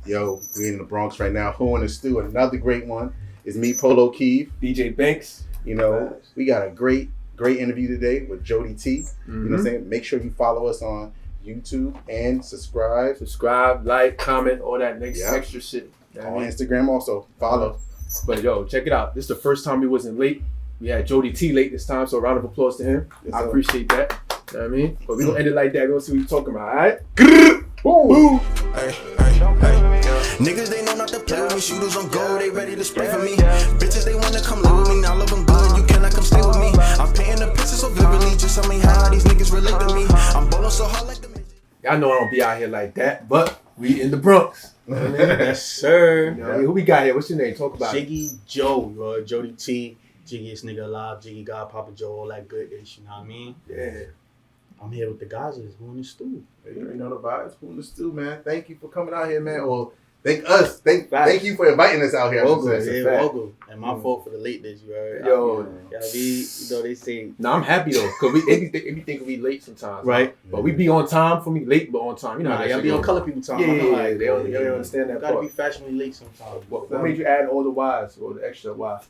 Yo, we're in the Bronx right now. Who in the Stew? Another great one is me, Polo Keeve. DJ Banks. You know, we got a great interview today with Jodyy Tee. You know what I'm saying? Make sure you follow us on YouTube and subscribe. Subscribe, like, comment, all that extra shit. On Instagram also. Follow. But yo, check it out. This is the first time we wasn't late. We had Jodyy Tee late this time, so a round of applause to him. Yes, I sir. appreciate that. You know what I mean? But we gonna end it like that. We gonna see what you're talking about, alright? Boom! Hey. Niggas, they know not to play with me. Shooters on go, they ready to spray for me. Bitches, they wanna come live with me. Now love them good, you cannot come stay with me. I'm painting the picture so vividly. Just tell me how these niggas relate to me. I'm ballin' so hard like the Y'all know I don't be out here like that, but we in the Bronx. You know what I mean? Yes, sir. You know what I mean? Who we got here? What's your name? Talk about it. Jiggy Joe, Jodyy Tee, Jiggiest nigga alive, Jiggy God, Papa Joe, all that good ish, you know what I mean? Yeah. I'm here with the guys who in the stew. You already know the vibes. Who in the Stew, man? Thank you for coming out here, man. Or thank you for inviting us out here. Welcome. And my fault for the lateness, you heard? Yo. They say. No, I'm happy though, cause they be thinking we late sometimes, right? But we be on time for me, late but on time. You know how y'all be on color people time. Yeah, they don't understand that. Gotta be fashionably late sometimes. What made you add all the Y's or the extra Y?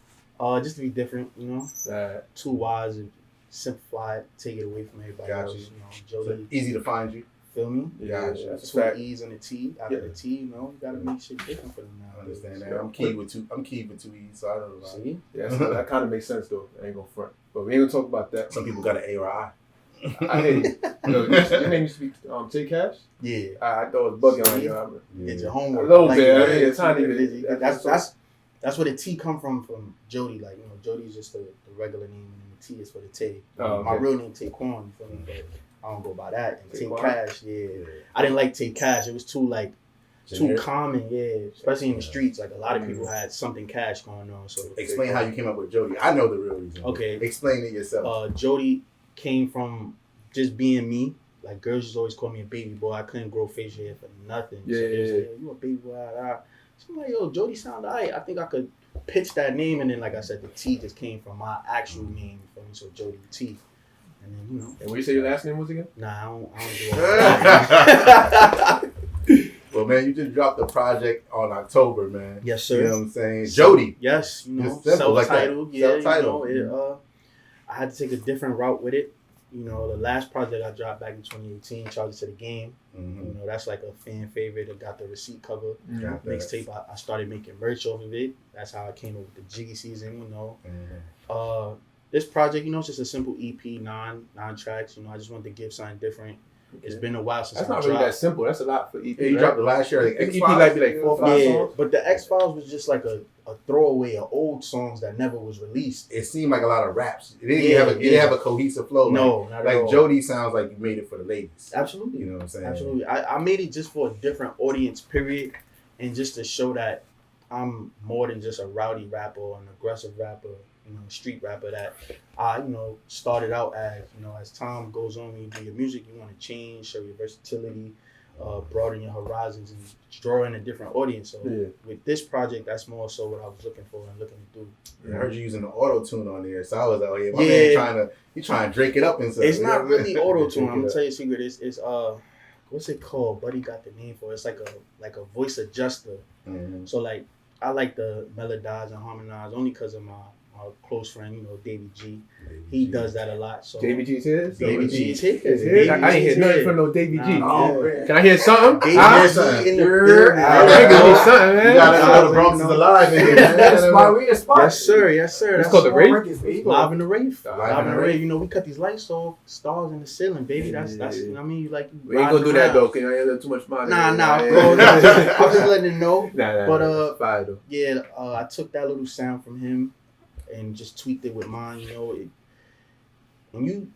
Just to be different, you know. 2 Y's and simplify it, take it away from everybody else. You know, Jodyy. So easy to find you. Feel me? Yeah, 2 E's and a T. After the T, you know, you gotta make shit different for them now. I understand that. I'm key with 2 E's, so I don't know. See? Yeah, so that kind of makes sense though. I ain't gonna front, but we ain't gonna talk about that. Some people got an A or I. I hear you. Your name used to be Take Cash. Yeah. I thought it was bugging on you. Get your homework. A little bit. Tiny. That's where the T come from Jodyy. Like, you know, Jodyy is just the regular name, and the T is for the Tay. My real name Taquan, you feel me? But I don't go by that. And Take Cash, I didn't like Take Cash. It was too common, especially in the streets. Like, a lot of people had something cash going on. So explain how you came up with Jodyy. I know the real reason. Okay. Explain it yourself. Jodyy came from just being me. Like, girls just always call me a baby boy. I couldn't grow facial hair for nothing. So they was like, you a baby boy. So I'm like, yo, Jodyy sound alright. I think I could pitch that name. And then, like I said, the T just came from my actual name. You feel me? So Jodyy Tee. And then, you know. And what you say your last name was again? Nah, I don't do all that. Well, man, you just dropped the project on October, man. Yes, sir. You know what I'm saying? Jodyy. Yes, you know, self-titled. Self-titled. You know, I had to take a different route with it. You know, the last project I dropped back in 2018, Charges to the Game. You know, that's like a fan favorite. It got the receipt cover. Mixtape. I started making merch off of it. That's how I came up with the Jiggy season, you know. This project, you know, it's just a simple EP, nine tracks. You know, I just wanted to give something different. It's been a while since That's not really that simple. That's a lot for EP. Yeah, you dropped the last year. Like EP might be like 4 or 5 songs. But the X-Files was just like a throwaway of old songs that never was released. It seemed like a lot of raps. It didn't have a cohesive flow. No, not at all. Like Jodyy sounds like you made it for the ladies. Absolutely. You know what I'm saying? Absolutely. I made it just for a different audience, period, and just to show that I'm more than just a rowdy rapper or an aggressive rapper, you know, street rapper that I, you know, started out as. You know, as time goes on, when you do your music, you want to change, show your versatility, broaden your horizons, and draw in a different audience. So with this project, that's more so what I was looking for and looking to do. Yeah, I heard you using the auto tune on there, so I was like, oh yeah, my man trying to drink it up and stuff. It's not really auto tune. I'm gonna tell you a secret. It's what's it called? Buddy got the name for it. It's like a voice adjuster. So like I like to melodize and harmonize only because of my close friend, you know, Davy G. He does that a lot. So Davy G's here? Davy G is here. I ain't hear nothing from no Davy G. Oh, can I hear something? Davy G in the building. Something, man. You gotta know the Bronx is alive, nigga. That's spot. Yes, sir. Yes, sir. It's called the Rave? Live in the Rave. Live in the Rave. You know, we cut these lights off, stars in the ceiling, baby. That's you know what I mean? You like we ain't gonna do that though, cause I ain't too much money. Nah, bro. I'm just letting him know. But fire though. Yeah, I took that little sound from him and just tweaked it with mine. You know, when you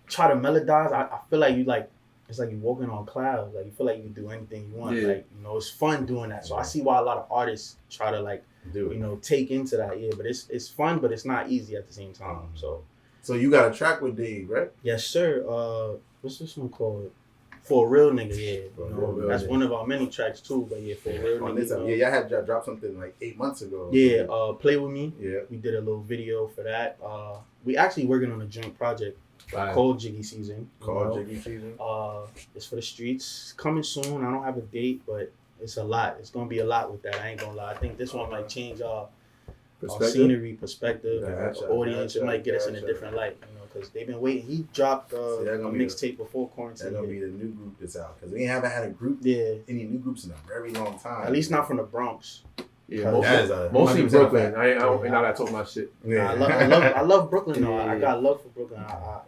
try to melodize, I feel like it's like you're walking on clouds. Like you feel like you can do anything you want. Like, you know, it's fun doing that. So I see why a lot of artists try to like you know, take into that. Yeah, but it's fun, but it's not easy at the same time. So you got a track with Dave, right? Yes, sir. What's this one called? For a Real Nigga, yeah. That's one of our many tracks too, but yeah, For a Real Nigga. Y'all had dropped something like 8 months ago. Yeah, Play With Me. Yeah. We did a little video for that. We actually working on a joint project called Jiggy Season. Jiggy Season. It's for the streets. Coming soon. I don't have a date, but it's a lot. It's gonna be a lot with that. I ain't gonna lie. I think this one might change our Perspective? scenery, perspective, Gotcha, audience. It might get us in a gotcha. different light, you know, because they've been waiting. He dropped a they're gonna be mixtape before quarantine. That's gonna be the new group that's out because we haven't had a group, Yeah, any new groups in a very long time. at least not from the Bronx. Yeah, That is a mostly 100% Brooklyn. fact. I don't think I talk my shit. Yeah. I love Brooklyn though. Yeah. I got love for Brooklyn. I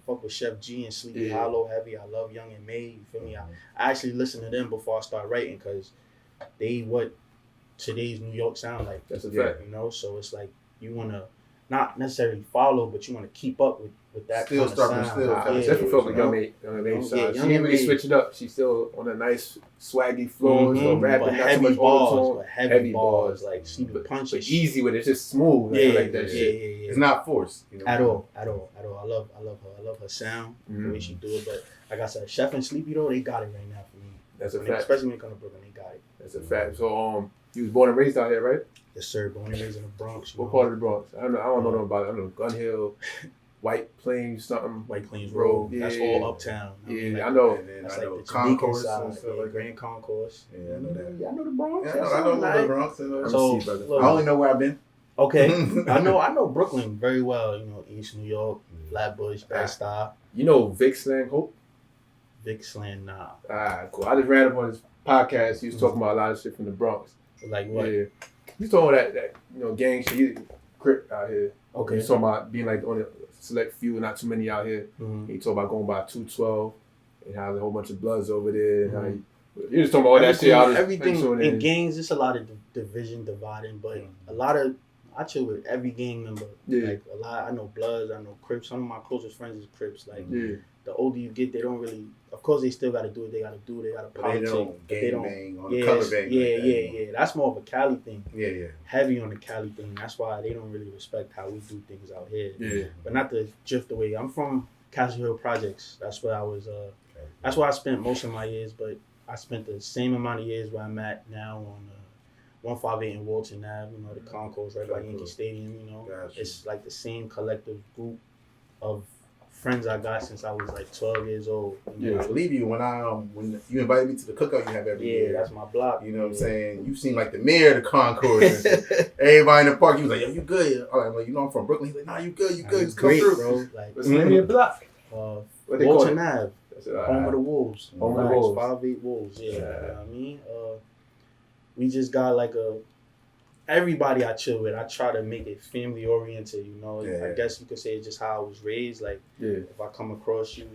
fuck with Chef G and Sleepy Yeah. Hollow heavy. I love Young and May. You feel me? I actually listen to them before I start writing because they what today's New York sound like. That's a Yeah. fact. You know, so it's like you want to not necessarily follow, but you want to keep up with that Still kind of start from sound. still. I Yeah, definitely felt like you know? Young May Yeah, side. Young She didn't really May. switch it up. She's still on a nice swaggy flow, Mhm. so rapping, But not too heavy much bars, auto-tune. but heavy bars. Like she be but punching. easy with it. It's just smooth. Like, Yeah, I like that yeah, shit. yeah. It's not forced. You know? At all. I love her. I love her sound, the way Mhm. she do it. But like I said, Chef and Sleepy though, they got it right now for me. That's a When fact. especially when it comes to Brooklyn, they got it. That's a fact. So you was born and raised out here, right? Yes, sir. Born and raised in the Bronx. you What know. part of the Bronx? I don't know nothing about it. I don't know Gun Hill, White Plains, something. White Plains Road. Yeah. That's all uptown. Yeah, I know. And then That's I like know the Jamaican Concourse side. and stuff Yeah, like that. Grand Concourse. Yeah, I know that. Yeah, I know the Bronx. Yeah, That's I know all the right. Bronx. And all. So, see, brother. look, I only know where I've been. okay, I know Brooklyn very well. You know, East New York, Flatbush, Bed-Stuy, You know Vic Slang Hope? Vic Slant. Nah, Cool. I just ran up on his podcast. He was talking about a lot of shit from the Bronx. like what? Yeah. He's talking about that gang shit. He's Crip out here. Okay. He's talking about being like on a select few, not too many out here. Mhm. He talking about going by 212 and how there's a whole bunch of bloods over there. And how he was talking about all that shit. Everything in gangs, it's a lot of division, dividing, but a lot of I chill with every gang member. Yeah. Like a lot, I know Bloods, I know Crips. Some of my closest friends is Crips. Like Yeah. the older you get, they don't really. Of course, they still got to do what they got to do. They got to But they politic. don't but they gang don't. bang on Yeah, the color bang. yeah, like that, yeah, you know? yeah. That's more of a Cali thing. Yeah, yeah. Heavy on the Cali thing. That's why they don't really respect how we do things out here. Yeah. But not to drift away. I'm from Castle Hill Projects. That's where I was. That's where I spent most of my years. But I spent the same amount of years where I'm at now on 158 in Walton Ave. You know, the concourse right by Yankee Stadium. You know, Gotcha. it's like the same collective group of friends I got since I was like 12 years old. You know? I believe you when you invited me to the cookout you have every Yeah, year. that's my block. You know what I'm saying? You seem like the mayor of the concourse. Everybody in the park, he was like, "Yo, you good?" I'm like, "You know, I'm from Brooklyn." He's like, "Nah, you good? You good? Just come Great, through." bro. Like What's the name of your block? What they call Walton it? Ave. That's it. Home of the Wolves. Home of the Wolves. 5'8" Wolves. Yeah. You know what I mean? We just got like everybody I chill with, I try to make it family oriented, you know. Yeah. I guess you could say it's just how I was raised. Like Yeah. if I come across you,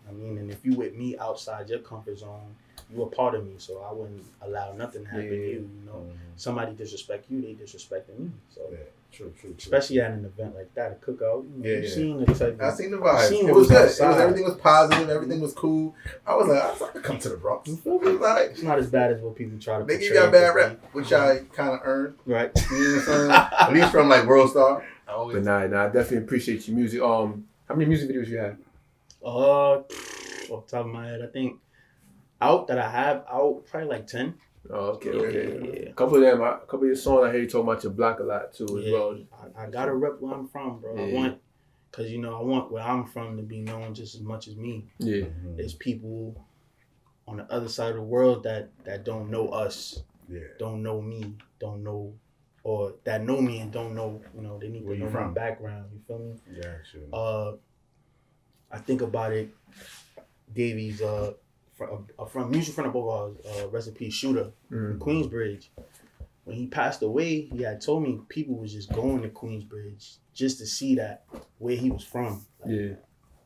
I mean, and if you with me outside your comfort zone, you a part of me. So I wouldn't allow nothing to happen to you, you know. Somebody disrespect you, they disrespecting me. So Yeah, true. especially at an event like that, a cookout, you know, Yeah, you yeah. seen the type I of seen the vibe. seen It what was was good. outside. Everything was positive. Everything was cool. I was like, I could come to the Bronx. It was like, it's not as bad as what people try to they portray give you a it bad to rep, be. which I kind of earned. Right. You know what I'm saying? At least from like World Star. But nah, I definitely appreciate your music. How many music videos you have? Off the top of my head, I think that I have probably like 10. Oh, okay. Yeah. A couple of your songs I hear you talk about your block a lot too as Yeah. well. I gotta rep where I'm from, bro. Yeah. I want where I'm from to be known just as much as me. Yeah. There's people on the other side of the world that don't know us, Yeah. don't know me, don't know, or that know me and don't know, you know, they need Where to you know my from? background. You feel me? Gotcha. I think about it. Davy's from mutual friend of both ours, rest in peace, Shooter, in Queensbridge. When he passed away, he had told me people was just going to Queensbridge just to see that where he was from. Like, Yeah.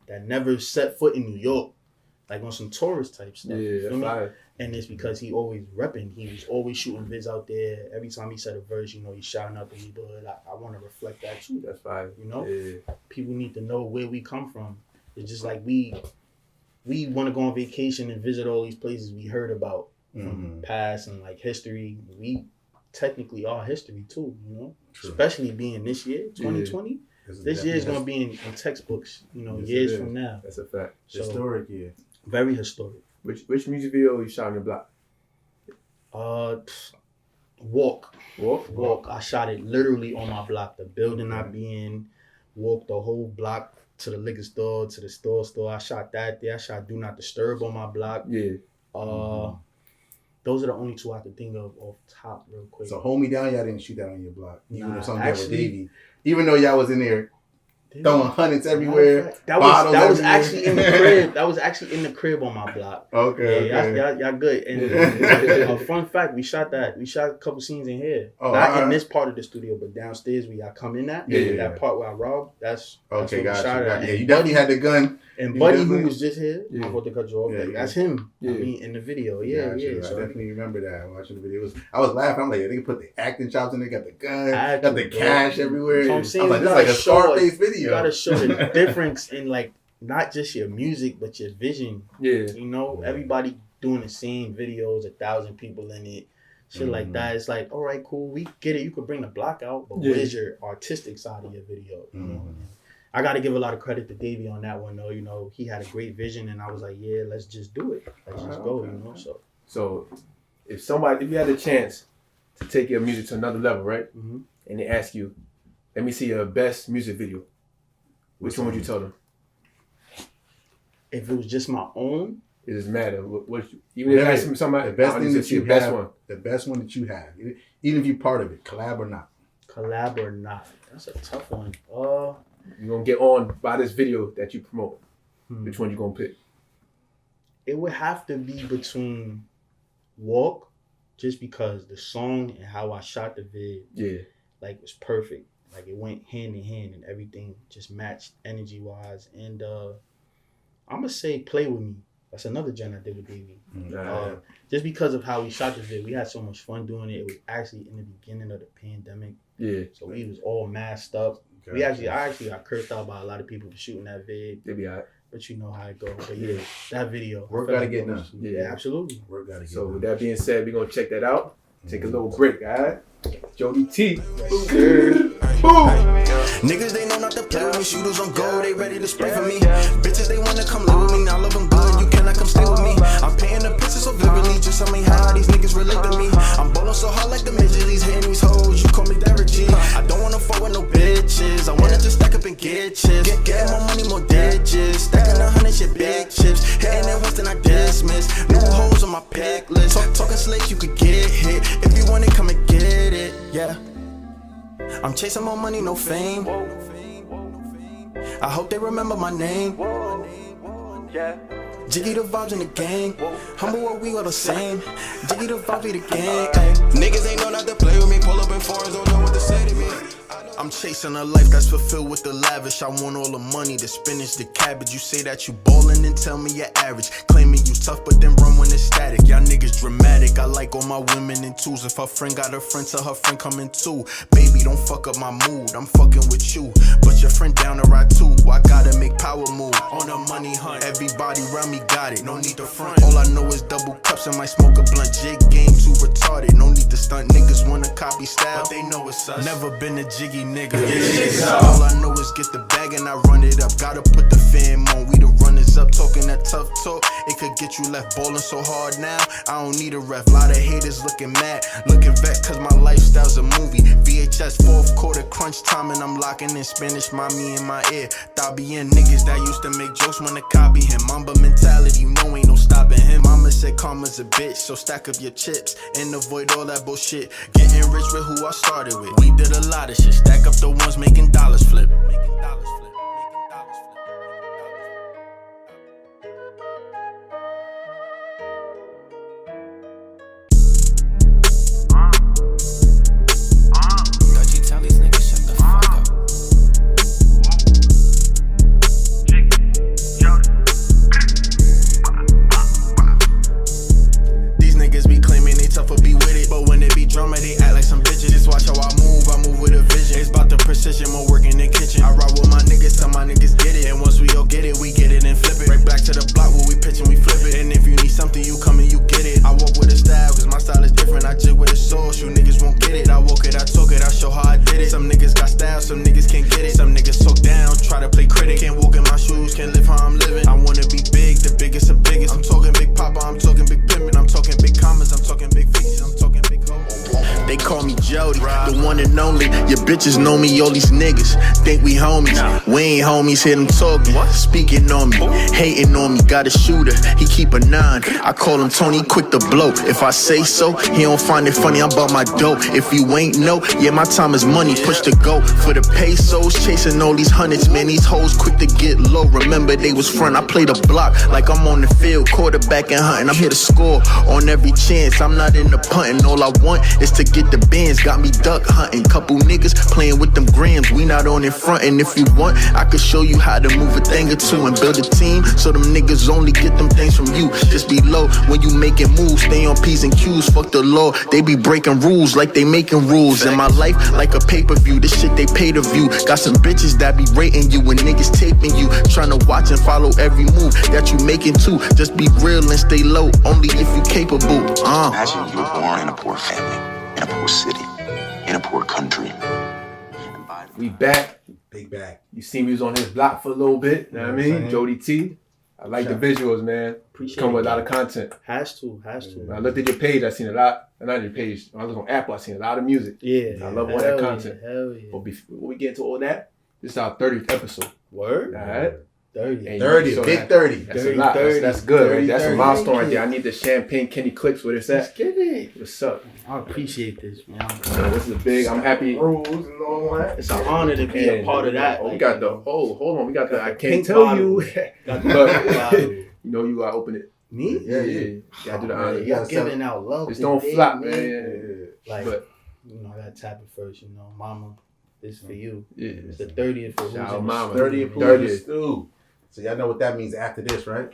that never set foot in New York, like on some tourist type stuff. you Yeah, feel that's me? fire. And it's because he always repping. He was always shooting vids out there. Every time he said a verse, you know, he's shouting out the neighborhood. I want to reflect that too. That's fire. You know? Yeah. People need to know where we come from. It's just like we want to go on vacation and visit all these places we heard about from past and like history. We technically are history too, you know? True. Especially being this year, 2020. This year is going to be in textbooks, you know, Yes, years it is. from now. That's a fact. So, Historic, yeah. very historic. Which music video you shot on your block? Walk. Walk? I shot it literally on my block. The building I be in, walked the whole block to the liquor store, to the store. I shot that there. I shot Do Not Disturb on my block. Yeah. those are the only two I can think of off top real quick. So Hold Me Down, y'all didn't shoot that on your block. Even Nah, if something actually- with Davy. Even though y'all was in there throwing hundreds everywhere. That was actually in the crib. That was actually in the crib on my block. Okay. Y'all good. And a fun fact, we shot a couple scenes in here. Not in this part of the studio, but downstairs where y'all come in at. That part where I robbed, that's Okay, where we shot gotcha. at. Yeah, you definitely had the gun. And You Buddy, definitely- who was just here, I'm about to cut you off. Yeah, That's him. Yeah. I mean, in the video. Gotcha. I So definitely remember that watching the video. I was laughing. I'm like, they put the acting chops in there, got the gun, Had got to, the bro. cash everywhere. So I I'm was saying like, you this is like a gotta show Scarface You video. gotta show the difference in like not just your music, but your vision. Yeah. You know, everybody doing the same videos, 1,000 people in it, shit like that. It's like, all right, cool, we get it. You could bring the block out, but where's your artistic side of your video? You know? I got to give a lot of credit to Davy on that one, though. You know, he had a great vision, and I was like, yeah, let's just do it. Let's just go. You know, So, if you had a chance to take your music to another level, right? Mm-hmm. And they ask you, let me see your best music video. Which one would you tell them? If it was just my own, It doesn't matter. Even if you ask somebody, the best thing that you best have, one. the best one that you have, even if you're part of it, collab or not. collab or not, that's a tough one. You're going to get on by this video that you promote. Which one you going to pick? It would have to be between Walk, just because the song and how I shot the vid, like, was perfect. Like, it went hand in hand and everything just matched energy wise. And I'm gonna say Play With Me. That's another gen I did with Davy. Just because of how we shot the vid, we had so much fun doing it. It was actually in the beginning of the pandemic. Yeah. So we was all masked up. Gotcha. I actually got cursed out by a lot of people for shooting that vid. They be all right. But you know how it goes. But yeah, that video. Work I felt gotta like get it was- done. Yeah, absolutely. Work gotta get So done. with that being said, we're going to check that out. Take a little break, all right? Jodyy Tee. Niggas, they know not to play with me. Shooters on go, they ready to spray for me. Bitches, they wanna come live with me. Now love them good, you cannot come stay with me. I'm painting the picture so vividly, just tell me how these niggas relate to me. I'm ballin' so hard like the midget, these hitting these hoes, you call me Derek G. I don't wanna fuck with no bitches, I wanna just stack up and get chips. Getting more money, more digits, stacking 100 shit, big chips. Hitting it once, then I dismiss. New hoes on my pick list. Talking slick, you could get hit. If you want it, come and get it, yeah. I'm chasing more money, no fame. I hope they remember my name. Jiggy the vibes in the gang. Humble or we all the same. Jiggy the vibes be the gang. Ay. Niggas ain't know not to play with me. Pull up in foreigns, don't know what to say to me. I'm chasing a life that's fulfilled with the lavish. I want all the money, the spinach, the cabbage. You say that you ballin' and tell me you're average. Claiming you tough, but then run when it's static. Y'all niggas dramatic. I like all my women in twos. If her friend got a friend, tell her friend coming too. Baby, don't fuck up my mood. I'm fucking with you, but your friend down to ride too. I gotta make power move on the money hunt. Everybody around me got it. No need to front. All I know is double cups and might smoke a blunt. Jig game too retarded. No need to stunt. Niggas wanna copy style, but they know it's us. Never been a jiggy nigga. All I know is get the bag and I run it up. Gotta put the fam on. We the runners up. Talking that tough talk. It could get you left ballin' so hard now. I don't need a ref. Lot of haters looking mad, looking vexed cause my lifestyle's a movie. VHS 4th quarter crunch time and I'm locking in Spanish mommy in my ear. Thabian niggas that used to make jokes wanna copy him. Mamba mentality, you know ain't no stopping him. Mama said karma's a bitch, so stack up your chips and avoid all that bullshit. Getting rich with who I started with. We did a lot of shit. Stack up the ones making dollars flip. Making dollars flip. Making dollars flip. Jodyy, tell these niggas shut the fuck up. These niggas be claiming they tough or be with it, but when they be drama, they act like some bitches. Just watch how I move with a vision. It's about the precision, more work in the kitchen. I ride with my niggas, tell my niggas get it. And once we all get it and flip it. Right back to the block where we pitch and we flip it. And if you need something, you come and you get it. I walk with a style, cause my style is different. I jig with a soul, you niggas won't get it. I walk it, I talk it, I show how I did it. Some niggas got style, some niggas can't get it. Some niggas talk down, try to play critic. Can't walk in my shoes, can't live how I'm living. I wanna be big, the biggest of biggest. I'm talking big papa, I'm talking big pimpin', I'm talking big commas, I'm talking big fixes, I'm talking big hoes. they call me Jodyy, the one and only. Your bitches know me, all these niggas think we homies. We ain't homies, hear them talking, speaking on me, hating on me. Got a shooter, he keep a 9. I call him Tony, quick to blow. If I say so, he don't find it funny, I'm about my dough. If you ain't know, yeah, my time is money, push to go. For the pesos, chasing all these hundreds, man, these hoes quick to get low. Remember they was front, I played a block like I'm on the field, quarterback and hunting. I'm here to score on every chance, I'm not in the punting. All I want is to get the bands, got me duck hunting. Couple niggas playing with them grams, we not on in front. And if you want, I could show you how to move a thing or two and build a team, so them niggas only get them things from you. Just be low when you making moves, stay on P's and Q's, fuck the law. They be breaking rules like they making rules. In my life, like a pay-per-view, this shit they pay to view. Got some bitches that be rating you and niggas taping you, trying to watch and follow every move that you making too. Just be real and stay low, only if you capable. Imagine you were born in a poor family, in a poor city, in a poor country. We back. Big back. You see me was on his block for a little bit. You know what I mean? Jodyy Tee. I like the visuals, man. Appreciate Come with it. a lot of content. Has to. When I looked at your page, I seen a lot. Not your page. When I looked on Apple, I seen a lot of music. Yeah. I love all that content. Hell yeah. But before we get into all that, this is our 30th episode. Word? All right? 30. And 30, so big that- 30. That's 30, a lot. 30, That's good. 30, That's a 30. milestone right there. I need the champagne Kenny Clips. What is that? Let's get it. What's up? I appreciate this, man. So this is big. I'm happy. Rules and all that. It's an honor to be a part of that. Oh, we Like, got the hold on. We got the I the can't pink tell bottle. you. Got the But pink bottle. you know you gotta open it. Me? Yeah. Gotta do the Oh, honor. man. Y'all giving out love. Just don't today, flop, man. Like, But you know, I gotta tap it first, you know. Mama, this for you. yeah. It's the 30th for Shout who's out in mama. the 30 studio. of 30. stew. So y'all know what that means after this, right?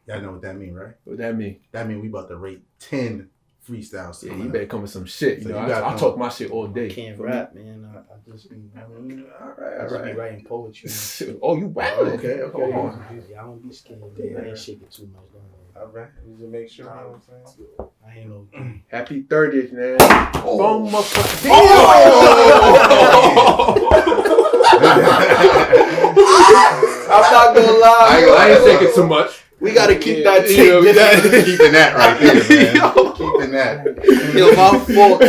Y'all know what that means, right? What that mean? That means we about to rate 10 freestyles. Yeah, you better come with some shit. You So know, you I gotta come- talk my shit all day. I can't For me. rap, man. I just be, I mean, All I right, just all be right. writing poetry. Oh, you rapping? Okay. Hold on. Yeah, I don't be scared, man. I ain't shaking too much. Don't worry. All right. We just make sure. You know what I'm saying? I ain't no. Happy 30th, man. Oh. I'm not gonna lie. I ain't thinking too much. We gotta keep that Yeah, tape. we gotta- Keeping that right there, man. Keeping that. Yo, my fault, yo.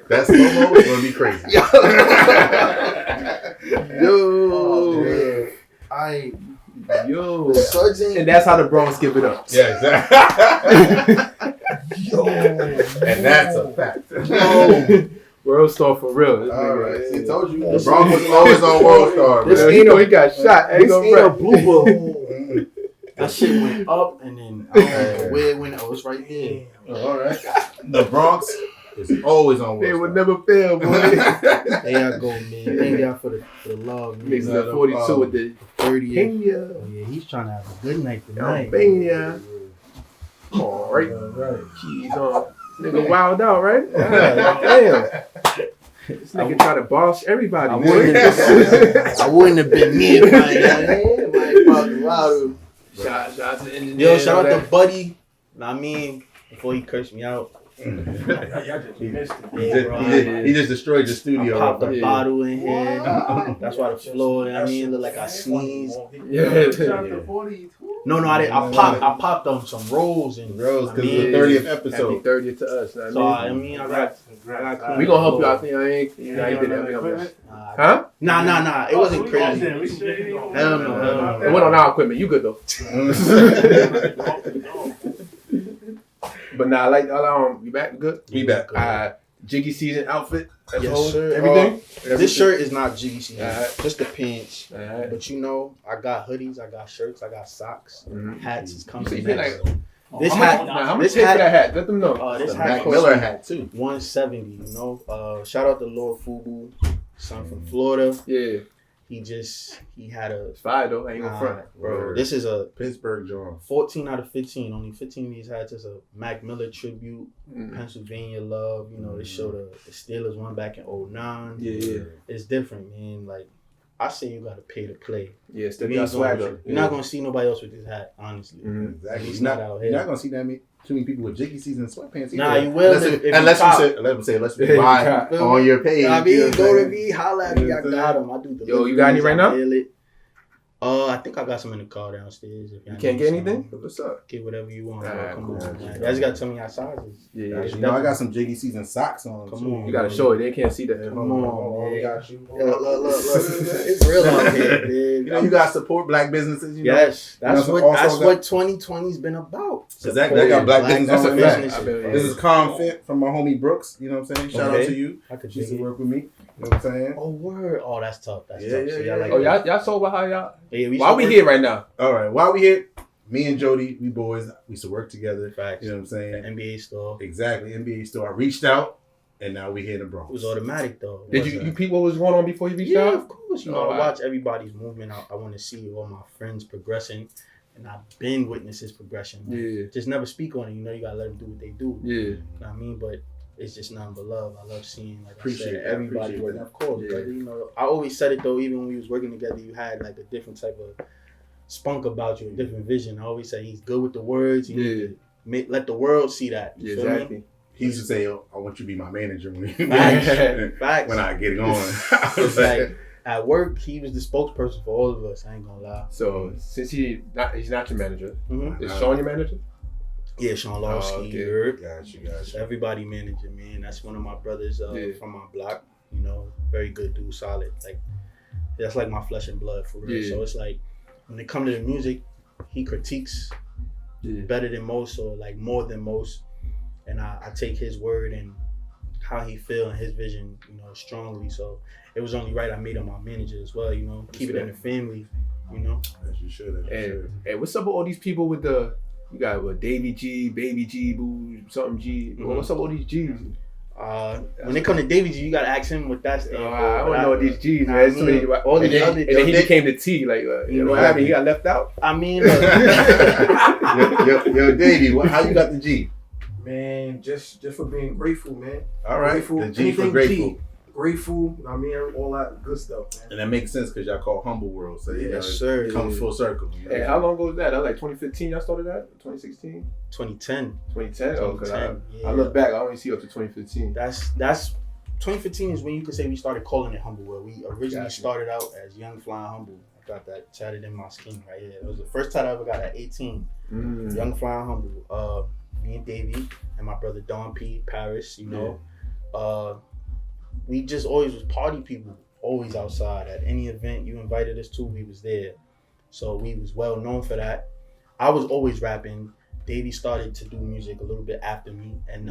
That slow-mo is going to be crazy. Yo. I Yo. Suds ain't. And that's how the Bronx give it up. Yeah, exactly. Yo. And that's a fact. Yo. World Star for real. This All nigga- right. See, told you. The Bronx was always on World Star, This man. You know he got shot. Ain't This gonna ain't a rap. blooper. That shit went up and then I don't know where it went. Oh, it's right there. All right. The Bronx is always on World They Star. would never fail, boy. There y'all go, man. Thank y'all for the love. Man. Mixing the 42 with the 30th. Kenya. Oh, yeah, he's trying to have a good night tonight. Albania. All right. Keys on. Nigga wild out, right? Damn. This nigga try to boss everybody. I boy. wouldn't have been me if I ain't. Shout out to the engineer. Yo, shout out to Buddy. I mean, before he cursed me out. He just destroyed the studio. I popped a Yeah. bottle in here. That's why the floor, you know what I mean, look like I sneezed. Yeah. No, I didn't. I popped on some rolls and Rose, because I it's mean, the 30th Happy episode. 30th to us. Know So what I mean, I got we gonna help you out. I ain't did that. Huh? Nah. It wasn't crazy. Hell no. It went on our equipment. You good though? But nah, like you back good? We back. Jiggy season outfit. That's Yes, whole, sir. everything. This shirt is not Jiggy season. Alright. Just the pants. Alright. But you know, I got hoodies, I got shirts, I got socks. Mhm. Hats is You coming say you feel next. like This how hat, much, how much this pay for hat, that hat? Let them know. this The hat Mac cost Miller me hat, too. 170. You know, shout out to Lord Fubu, son from Florida. Yeah, He had a it's fire though. I ain't gonna front. bro. This is a Pittsburgh John. 14 out of 15. Only 15 of these hats is a Mac Miller tribute. Mm. Pennsylvania love. You know, they show the Steelers one back in 09. Yeah. It's different, man. Like I say, you gotta pay to play. Yeah, still You got ain't swag gonna- though. You're not gonna see nobody else with this hat, honestly. Mhm. Exactly. He's You're not out here. You're not gonna see too many people with Jiggy season sweatpants. Either. Nah, you will if you unless cop. unless Yeah, you you buy cop. on your page. I you mean, know what go I'm to saying? me, holla at me. I got him. I do the. Yo, you got any right now? I think I got some in the car downstairs. If You can't get anything? What's up? Get whatever you want. Alright, Come cool. on, man. You guys got to tell me your sizes. Yeah, You know, I got some Jiggy season socks on. Come too. on. You gotta show it. They can't see that. Come on, man. Got you. Look. It's real out here, dude. You know, you got to support black businesses. You know? Yes, that's You know, what also that's what 2020's been about. Exactly. I got black business That's on a there. fact. businesses. I bet, This is Calm Fit from my homie Brooks. You know what I'm saying? Shout out Okay. to you. I could She used dig to it. work with me. You know what I'm saying? Oh word! Oh, that's tough. That's Yeah, tough. yeah, See, yeah. I like Oh, that. y'all saw about how y'all? Yeah, Why we here right now? All right. While we here, me and Jody, we boys, we used to work together. Facts. You know what I'm saying? The NBA store. Exactly. NBA store. I reached out, and now we here in the Bronx. It was automatic though. Did you peep what was going on before you reached Yeah, out? of course. You know, Oh, I wow. watch everybody's movement. I want to see all my friends progressing, and I've been witness his progression. Like, Yeah. just never speak on it. You know, you gotta let them do what they do. Yeah. You know what I mean? But it's just nothing but love. I love seeing, like Appreciate I said, that, everybody appreciate working. that. Of course, Yeah. but, you know, I always said it though. Even when we was working together, you had like a different type of spunk about you, a different vision. I always say he's good with the words. You need to let the world see that. You Yeah, feel me? exactly. He used to say, "Oh, I want you to be my manager when, Facts. when I get going." It's like at work, he was the spokesperson for all of us. I ain't gonna lie. So since he's not your manager, Mm-hmm. is Sean your manager? Yeah, Sean Lawski. Oh, okay. You heard? Got you. It's everybody manager, man. That's one of my brothers Yeah. from my block. You know, very good dude, solid. Like that's like my flesh and blood for real. Yeah. So it's like when it comes to the music, he critiques better than most or like more than most, and I take his word and how he feel and his vision, you know, strongly. So it was only right I made him my manager as well. You know, keep it in the family. You know. As you should. As you should. And what's up with all these people with the? You got what? Davy G, Baby G, Boo, something G. Mhm. What's up with all these G's? When it comes to Davy G, you gotta ask him what that's. I don't know what these G's, Nah, man. I mean, all and the then, other- and then he they- became the T. Like, you know what Exactly. happened? He got left out. I mean, look, yo, Davey, how you got the G? Man, just for being grateful, man. All right, Grateful. the G for Anything grateful. G. Grateful. I mean, all that good stuff, man. And that makes sense because y'all call Humble World, so you know, Yes, sir. it comes full circle. You know? And how long ago was that? That was like 2015. Y'all started that? 2016? 2010. 2010? Oh, because 2010, I look back. I only see up to 2015. That's 2015 is when you could say we started calling it Humble World. We originally Gotcha. started out as Young Flying Humble. I got that tatted in my skin right here. It was the first time I ever got at 18. Mm. Young Flying Humble. Me and Davy and my brother Don P. Paris. You know, we just always was party people. Always outside at any event you invited us to, we was there. So we was well known for that. I was always rapping. Davy started to do music a little bit after me, and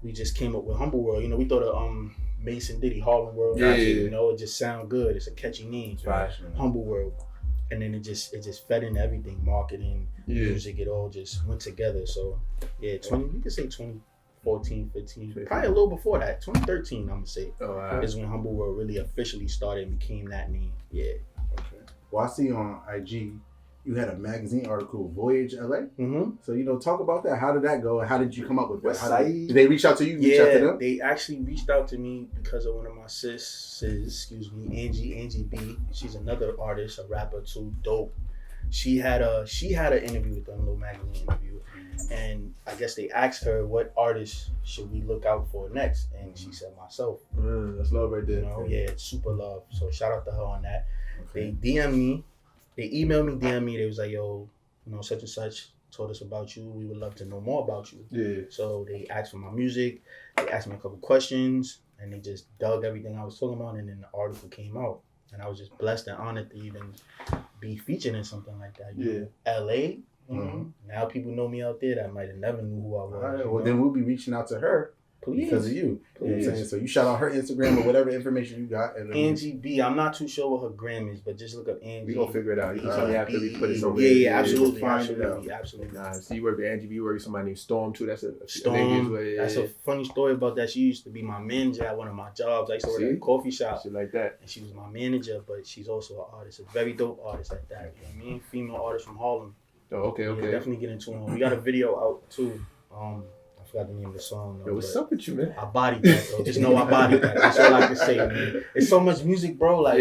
we just came up with Humble World. You know, we thought of Mason Diddy, Harlem World. Yeah. You know, it just sound good. It's a catchy name. Right. Humble World. And then it just fed into everything, marketing, music, it all just went together. So yeah, you could say 2014, 15, probably a little before that, 2013, I'm gonna say, is when Humble World really officially started and became that name. Yeah. Okay. Well, I see on IG you had a magazine article, Voyage LA. Mm-hmm. So, you know, talk about that. How did that go? And how did you come up with that? What How site? did they reach out to you? Reach out to Yeah, them? they actually reached out to me because of one of my Angie B. She's another artist, a rapper too, dope. She had an interview with them, a little magazine interview, and I guess they asked her what artist should we look out for next, and she said myself. That's love right there. You know, yeah, it's super love. So shout out to her on that. Okay. They DM me, they emailed me, DM me. They was like, yo, you know, such and such told us about you. We would love to know more about you. Yeah. So they asked for my music. They asked me a couple questions, and they just dug everything I was talking about. And then the article came out, and I was just blessed and honored to even be featured in something like that. You know, LA. Mhm. Now people know me out there that might have never knew who I was. All right. you Well, know? then we'll be reaching out to her Please. because of you. You know what I'm Please. saying? So you shout out her Instagram or whatever information you got. And then Angie B. I'm not too sure what her gram is, but just look up Angie. We gonna figure it out. You Alright. have to put it somewhere. Yeah, absolutely, find it absolutely, out. absolutely. Nah, see, you work with Angie B. You work with somebody named Storm too. That's a Storm. way. That's a funny story about that. She used to be my manager at one of my jobs. I used to work at See? a coffee shop, shit like that. and she was my manager. But she's also an artist, a very dope artist at that. You know what I mean? Female artist from Harlem. Oh, okay, Yeah, okay. definitely get into them. We got a video out too. I forgot the name of the song. Though, Yo, what's but up with you, man? I bodied that though. Just know I bodied that. That's all I can say, man. It's so much music, bro. Like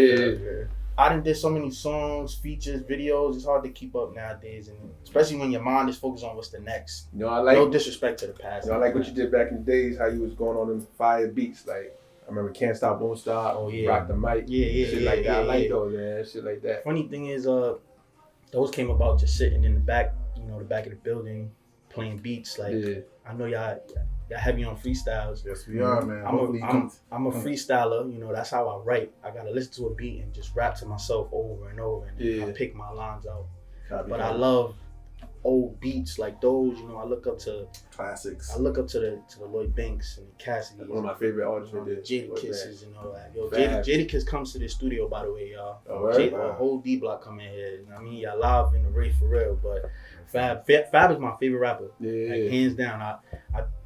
I done did so many songs, features, videos. It's hard to keep up nowadays, and especially when your mind is focused on what's the next. You know, I like. No disrespect to the past. You know, I like what you did back in the days. How you was going on them fire beats. Like I remember Can't Stop, Won't Stop. Oh, yeah. Rock the Mic. Yeah, Shit yeah, like that. yeah, I like yeah. those, man. Shit like that. Funny thing is, those came about just sitting in the back, the back of the building, playing beats. Like, Yeah. I know y'all heavy on freestyles. Yes, we are, man. I'm a freestyler. That's how I write. I gotta listen to a beat and just rap to myself over and over, and Yeah. I pick my lines out. Copy But that. I love old beats like those. I look up to classics. I look up to the Lloyd Banks and the Cassidy. One of my favorite artists right there. Jada Kisses and all that. Yo, Fab. Jada Kiss comes to the studio, by the way, y'all. Oh, word? A whole D Block come in here. I mean, y'all live in the race for real. But Fab is my favorite rapper. Yeah. Like, hands down.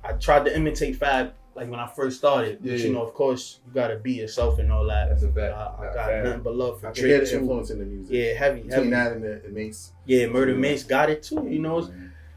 I tried to imitate Fab like when I first started. But, Yeah. of course, you gotta be yourself and all that. That's a fact. I got nothing but love for I can hear Drake the too. influence in the music. Yeah, heavy. Between that and the Mace. Yeah, Murder Mace got it too.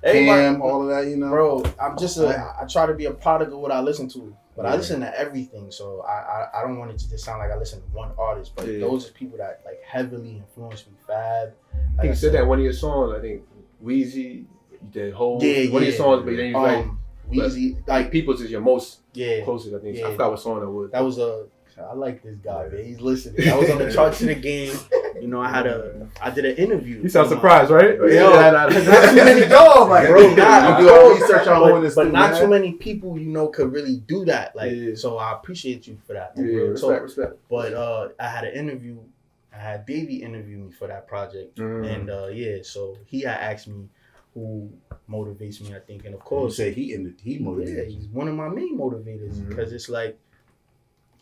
Everybody, Cam, all of that, Bro, I'm just I try to be a product of what I listen to, but I listen to everything. So I don't want it to just sound like I listen to one artist, but those are people that like heavily influenced me. Fab. I think you said that in one of your songs. I think Weezy, the whole one of your songs, but then you like Weezy, like People's is your most yeah closest. I think yeah. I forgot what song that was. That was I like this guy, man. He's listening. I was on the charts of the game. I did an interview. You sound surprised, right? Yeah, not too many dogs, like bro. You do our research on but, this, but not man. too many people, could really do that. Like, Yeah. so I appreciate you for that. Yeah, respect. But I had an interview. I had Davy interview me for that project, and so he had asked me who motivates me. I think, and of course, You say he motivated. yeah, he's one of my main motivators because it's like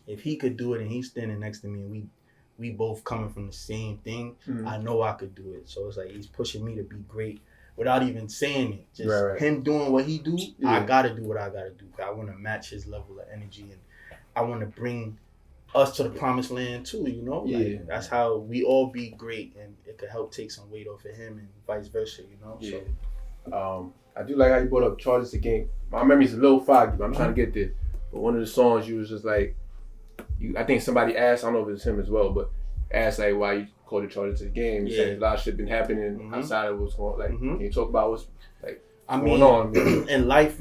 if he could do it and he's standing next to me, and we both coming from the same thing. I know I could do it. So it's like he's pushing me to be great without even saying it. Just him doing what he do, I gotta do what I gotta do. I want to match his level of energy, and I want to bring us to the promised land too. Like, that's how we all be great, and it could help take some weight off of him, and vice versa. Yeah. So I do like how you brought up Charges the Game. My memory's a little foggy, but I'm trying to get there. But one of the songs you was just like, I think somebody asked, I don't know if it's him as well, but asked like why you called it Charges to the Game. You said a lot of shit been happening outside of what's going on. Like, can you talk about what's like going on? In life,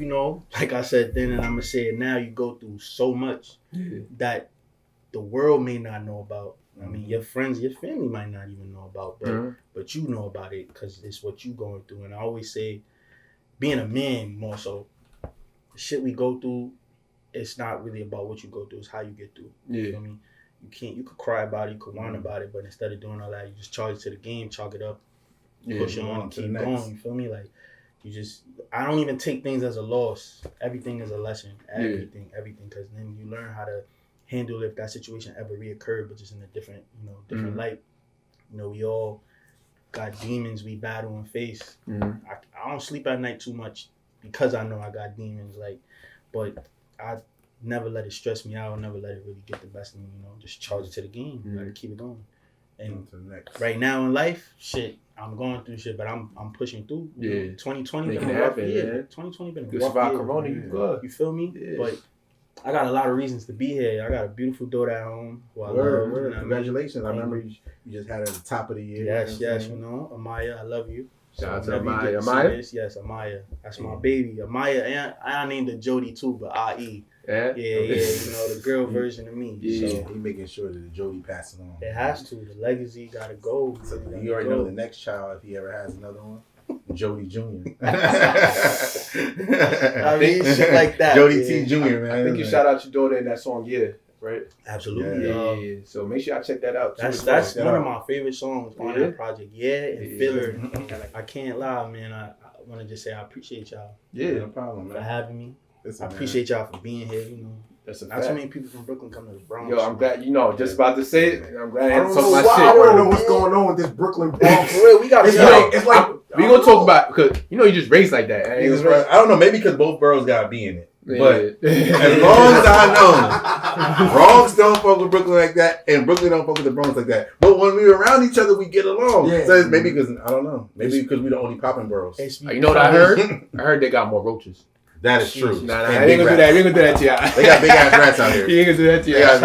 like I said then, and I'm gonna say it now, you go through so much that the world may not know about. I mean, your friends, your family might not even know about, but you know about it because it's what you going through. And I always say, being a man more so, the shit we go through, it's not really about what you go through, it's how you get through. Yeah. You know what I mean? You could cry about it, you could whine about it, but instead of doing all that, you just charge it to the game, chalk it up, push it on, and keep going. You feel me? Like, I don't even take things as a loss. Everything is a lesson. Everything, because then you learn how to handle if that situation ever reoccurred, but just in a different, different light. We all got demons we battle and face. I don't sleep at night too much because I know I got demons, but I never let it stress me out. Never let it really get the best of me. Just charge it to the game. Gotta keep it going. And right now in life, shit, I'm going through shit, but I'm pushing through. 2020 been a rough year. 2020 been a rough year. Survive Corona, you good. You feel me? Yeah. But I got a lot of reasons to be here. I got a beautiful daughter at home who I love. Congratulations. I remember you just had her at the top of the year. Yes. Amaya, I love you. Shout out to whenever you get to Amaya. see this, yes, Amaya. That's my baby. Amaya, and I named her Jodyy too, but I.E. Yeah? Yeah, the girl version of me. Yeah, so he making sure that the Jodyy passes on. it has to. The legacy gotta go. So you already know the next child, if he ever has another one, Jodyy Jr. I mean, shit like that. Jodyy Tee Jr., man. I think you shout out your daughter in that song, right? Absolutely. Yeah. So make sure y'all check that out. That's one of my favorite songs on that project. And Filler. I can't lie, man. I want to just say I appreciate y'all. Yeah, no problem, man. For having me. Listen, I appreciate y'all for being here. That's not too many people from Brooklyn come to the Bronx. Yo, I'm glad just about to say it. I'm glad I had to talk my shit. I want to know what's going on with this Brooklyn Bronx. For real, we got it's like we gonna talk about because you just raised like that. I don't know, maybe because both boroughs gotta be in it. Yeah. But as long as I know, Bronx don't fuck with Brooklyn like that, and Brooklyn don't fuck with the Bronx like that. But when we're around each other, we get along. Yeah. So it's maybe because I don't know. Maybe because we're the only popping boroughs. You know what I heard? I heard they got more roaches. That is true. Nah, I ain't gonna do that. We ain't gonna do that to y'all. They got big ass rats out here. You ain't gonna do that to y'all.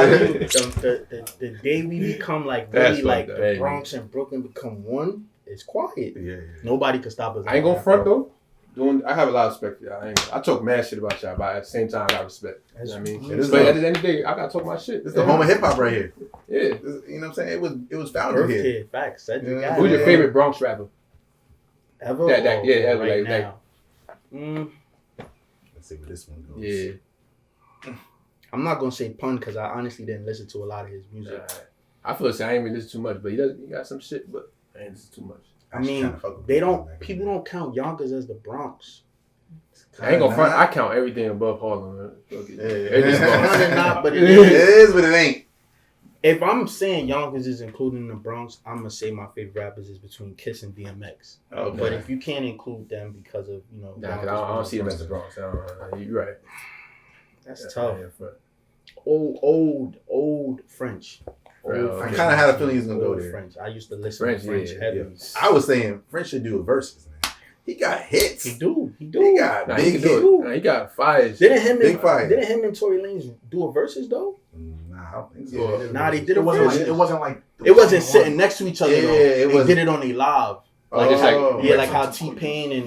The day we become the Bronx and Brooklyn become one, it's quiet. Yeah. Nobody can stop us. I ain't gonna front though. I have a lot of respect for y'all. I talk mad shit about y'all, but at the same time, I got respect. You know what I mean? It is But at the end of the day, I gotta talk my shit. It's the home of hip hop right here. Yeah. You know what I'm saying? It was founded here. Kid, facts. That's the guy. Who's your favorite Bronx rapper? Ever? Ever, right like, now. Let's see where this one goes. Yeah. I'm not gonna say pun because I honestly didn't listen to a lot of his music. I feel like I ain't really listen too much, but he got some shit, but I ain't listen too much. I mean, people don't count Yonkers as the Bronx. I ain't gonna front. I count everything above Harlem. Man. It's not, but it is, but it ain't. If I'm saying Yonkers is included in the Bronx, I'm gonna say my favorite rappers is between Kiss and DMX. Okay. But if you can't include them because of nah, cause I don't see them as the Bronx. You're right. That's tough. Old French. I kind of had a feeling he was gonna go there. French. I used to listen to French heavy. Yeah. I was saying French should do a verses, man. He got hits. He do. He got big hits. He got fires. Didn't him and Tory Lanez do a verses though? Nah, I don't think so. Nah, they did It wasn't like it wasn't sitting next to each other. Yeah, they did it on a live. Like how T-Pain and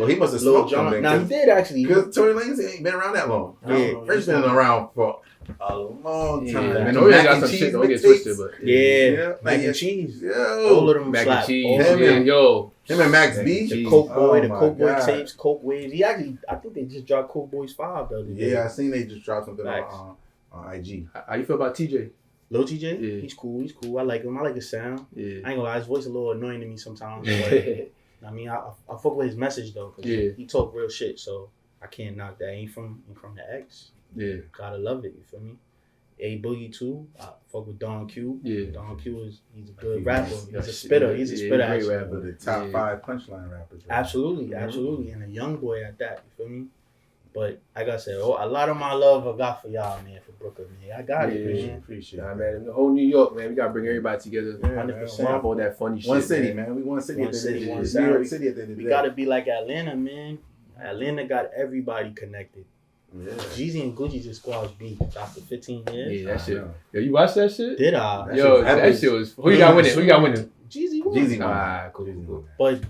he must have smoked them. Nah, he did actually. Because Tory Lanez ain't been around that long. Yeah, French been around for a long time. Yeah. And Tory got some shit. Don't get twisted, but mac and cheese. Yo, all of them mac slap. and cheese. Him and Max B. The Coke Boy, the Oh Coke Boy tapes, Coke Waves. He actually, I think they just dropped Coke Boys 5 the other day. Yeah, I seen they just dropped something on IG. How you feel about TJ? Lil TJ? Yeah. He's cool. I like him. I like his sound. Yeah. I ain't gonna lie, his voice a little annoying to me sometimes. But, I mean, I fuck with his message though, cause he talk real shit, so I can't knock that. Ain't from the X. Yeah. Gotta love it. You feel me? A Boogie too. I fuck with Don Q. Yeah. Don Q he's a good rapper. He's a spitter. He's a spitter. Great rapper. The top 5 punchline rappers. Right? Absolutely, and a young boy at that. You feel me? But like I said, a lot of my love I got for y'all, man, for Brooklyn, man. I got it, man. Appreciate it. Man. The whole New York, man. We gotta bring everybody together. 100%. All that funny shit. One city, man. We one city. One city, one New York City at the end of the day. We gotta be like Atlanta, man. Atlanta got everybody connected. Yeah. Jeezy and Gucci just squashed beef after 15 years. Yeah, that shit. Yo, you watched that shit? Did I? That shit was. Who you got winning? Jeezy won. Jeezy won. Ah, cool. But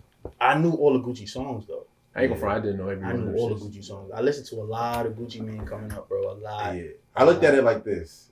I knew all the Gucci songs though. I ain't gonna front. I didn't know every I one of knew them all the shits. Gucci songs. I listened to a lot of Gucci Mane coming up, bro. A lot. Yeah. I looked at it like this.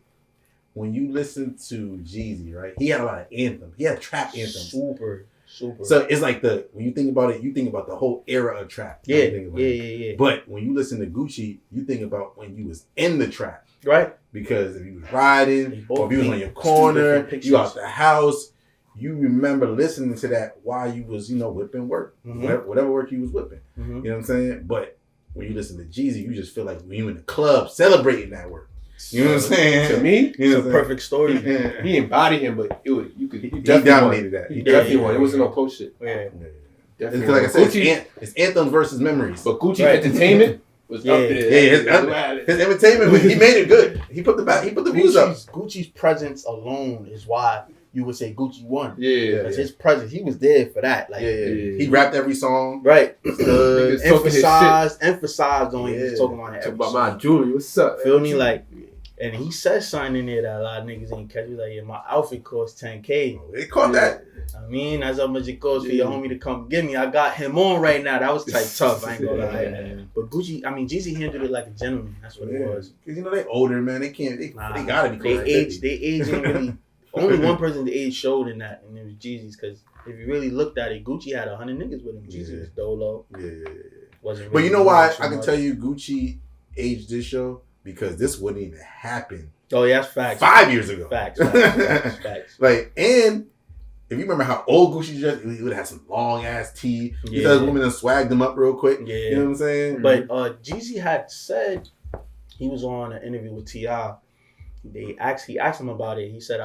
When you listen to Jeezy, right? He had a lot of anthems. He had trap anthems. Super. So it's like when you think about it, you think about the whole era of trap. Yeah. But when you listen to Gucci, you think about when you was in the trap. Right. Because if you was riding, or if you was on your corner, you out the house, you remember listening to that while you was, whipping work. Mm-hmm. Whatever work you was whipping. Mm-hmm. You know what I'm saying? But when you listen to Jeezy, you just feel like when you in the club celebrating that work. You know what I'm saying? To me, it's a perfect story. He embodied him, but he dominated that. He definitely won. It wasn't no close shit. Yeah. It's like I said, it's anthems versus memories. But Gucci's entertainment was up there. Yeah, his entertainment, he made it good. He put the views up. Gucci's presence alone is why you would say Gucci won. Yeah. Because his presence, he was there for that. Like, He rapped every song. Right. Emphasized on it. He was talking about it. Talk about my jewelry. What's up? Feel me? Like, and he said something in there that a lot of niggas ain't catch. He was like, yeah, my outfit cost $10K. They caught that. I mean, that's how much it costs for your homie to come get me. I got him on right now. That was type tough. I ain't gonna lie. But Jeezy handled it like a gentleman. That's what it was. Because they older, man. They can't. They gotta be. They age ain't really. Only one person the age showed in that, and it was Jeezy's. Because if you really looked at it, Gucci had 100 niggas with him. Jeezy was dolo. Yeah. Wasn't. But you know why I can tell you Gucci aged this show? Because this wouldn't even happen. Oh yeah, that's facts. 5 years ago. Facts. Like, and if you remember how old Gucci dressed, he would have some long ass tee. He those women and swagged him up real quick. Yeah. You know what I'm saying? But Jeezy had said he was on an interview with T.I. He asked him about it. He said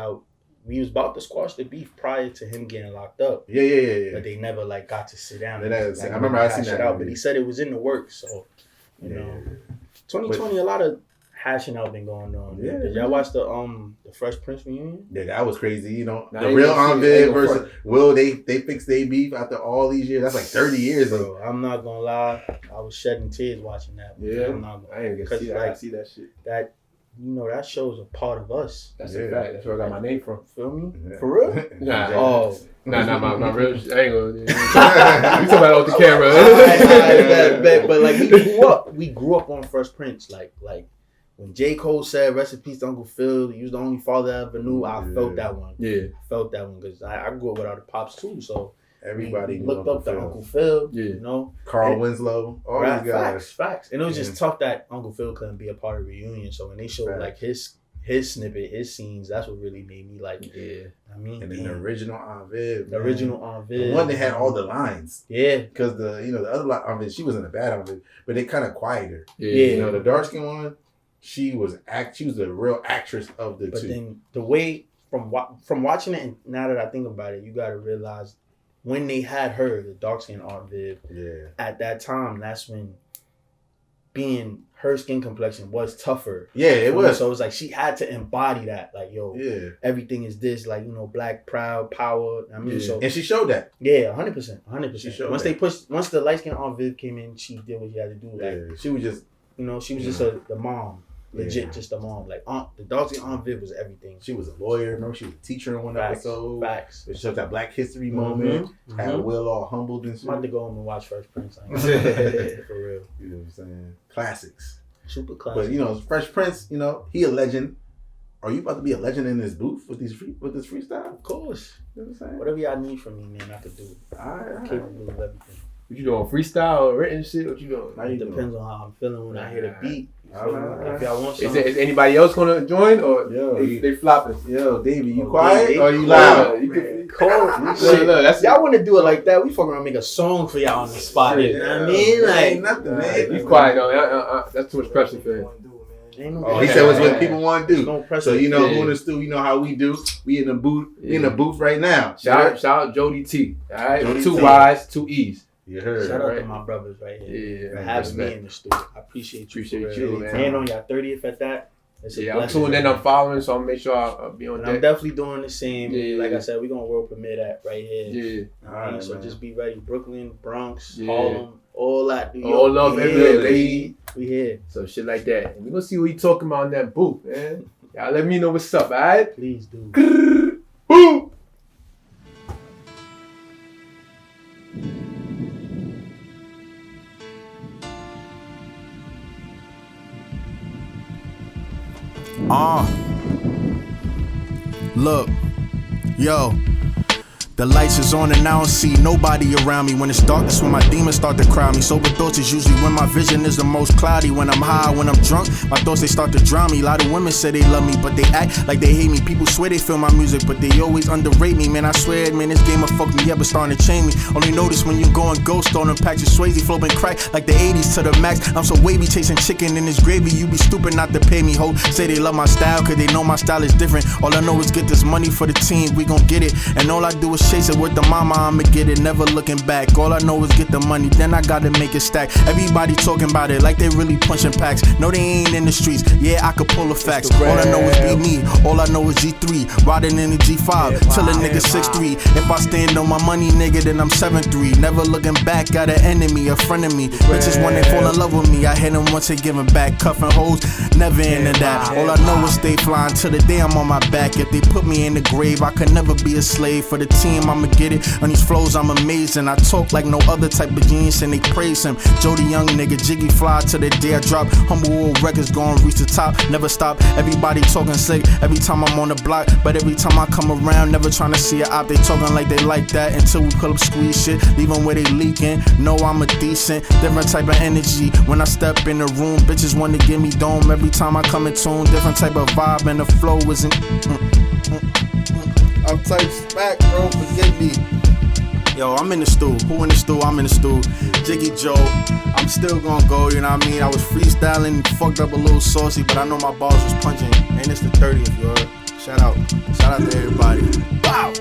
we was about to squash the beef prior to him getting locked up. Yeah. But they never got to sit down. I remember I seen that out. But he said it was in the works. So you know, 2020 a lot of hashing out been going on. Yeah. Did y'all watch the Fresh Prince reunion? Yeah, that was crazy. The real Envid versus Will. They fixed their beef after all these years. That's like 30 years. Bro, I'm not gonna lie. I was shedding tears watching that. Yeah, I ain't gonna see that. I see that shit. That you know, that shows a part of us. That's a fact. That's where I got my name from. Feel me? Yeah. For real? Nah, Oh. Nah, my real shit. I ain't gonna. You talking about off the camera. But like we grew up on Fresh Prince. Like when J. Cole said, "Rest in peace to Uncle Phil," he was the only father I ever knew. I felt that one. Yeah. I felt that one because I grew up without the pops too. So Everybody looked up to Uncle Phil. Yeah. You know, Carl Winslow, all these guys. Facts. And it was just tough that Uncle Phil couldn't be a part of the reunion. So when they showed like his snippet, his scenes, that's what really made me like, I mean, and then the original Aunt Viv. The original Aunt Viv. The one that had all the lines. Yeah. Because the other Aunt Viv, she wasn't a bad Aunt Viv, but they kind of quieter. Yeah. You know, the dark skinned one, she was the real actress of the two. But then the way from watching it, and now that I think about it, you got to realize when they had her, the dark skinned Aunt Viv, at that time, that's when being her skin complexion was tougher. Yeah, it was. So it was like she had to embody that. Like, yo, everything is this, like, you know, black, proud, power. I mean, so. And she showed that. Yeah, 100%. 100%. She showed Once the light skinned Aunt Viv came in, she did what she had to do. Like, she was just, you know, she was just the mom. Legit, just the mom. Like, the dark skinned Aunt Viv was everything. She was a lawyer. Remember, she was a teacher in one episode. Facts. It showed that Black History moment. Had Will all humbled and shit. I'm about to go home and watch Fresh Prince. For real. You know what I'm saying? Classics. Super classic. But, you know, Fresh Prince, you know, he a legend. Are you about to be a legend in this booth with this freestyle? Of course. You know what I'm saying? Whatever y'all need from me, man, I could do. I'm capable of everything. What you doing? Freestyle or written shit? What you doing? It depends on how I'm feeling when I hear the beat. If y'all want something. Is anybody else gonna join or they flopping? Yo, Davy, you quiet or you loud? You can look, y'all want to do it like that? We fucking around make a song for y'all on the spot. You know what I mean? Like ain't nothing, man. You quiet though. That's too much pressure for him. He said it's what people want to do. No pressure. So you know who in the studio, you know how we do. We in the booth. We in the booth right now. Shout out Jodyy Tee. All right, Jodyy 2 Tee. Y's, 2 E's. You heard. Shout out to my brothers right here. Yeah, for having me in the studio. I appreciate you, man. And on your 30th at that. I'm tuning in. I'm following, so I'll make sure I'll be on and deck. I'm definitely doing the same. Like I said, we're gonna world premiere that right here. Yeah. All right, so just be ready. Brooklyn, Bronx, Harlem, all that. New all York, love everywhere. We here. So shit like that. And we're gonna see what he talking about in that booth, man. Y'all let me know what's up, alright? Please do. Boom! Look, yo. The lights is on and I don't see nobody around me. When it's dark, that's when my demons start to crowd me. Sober thoughts is usually when my vision is the most cloudy. When I'm high, when I'm drunk, my thoughts they start to drown me. A lot of women say they love me, but they act like they hate me. People swear they feel my music, but they always underrate me. Man, I swear, man, this game will fuck me up, it's starting to chain me. Only notice when you going ghost on them packs of Swayze, flowing crack like the 80s to the max. I'm so wavy, chasing chicken in this gravy. You be stupid not to pay me, ho. Say they love my style, cause they know my style is different. All I know is get this money for the team, we gon' get it. And all I do is chase it with the mama, I'ma get it, never looking back. All I know is get the money, then I gotta make it stack. Everybody talking about it like they really punching packs. No, they ain't in the streets, yeah, I could pull the facts. All I know is be me, all I know is G3. Riding in the G5, till a nigga 6'3". If I stand on my money, nigga, then I'm 7'3". Never looking back, got an enemy, a friend of me. Bitches when they fall in love with me, I hit them once they giving back. Cuffing hoes, never into that. All I know is stay flying till the day I'm on my back. If they put me in the grave, I could never be a slave. For the team, I'ma get it. On these flows, I'm amazing. I talk like no other type of genius, and they praise him. Jodyy young nigga, Jiggy fly till the day I drop. Humble old records gon' reach the top, never stop. Everybody talking slick every time I'm on the block, but every time I come around, never trying to see it out. They talking like they like that until we pull up squeeze shit, leave them where they leaking. No, I'm a decent, different type of energy. When I step in the room, bitches want to give me dome. Every time I come in tune, different type of vibe, and the flow isn't. I'm type smack, bro, forgive me. Yo, I'm in the stew. Who in the stew? I'm in the stew. Jiggy Joe, I'm still gonna go, you know what I mean? I was freestyling, fucked up a little saucy, but I know my balls was punching. And it's the 30th, you heard? Shout out to everybody. Wow!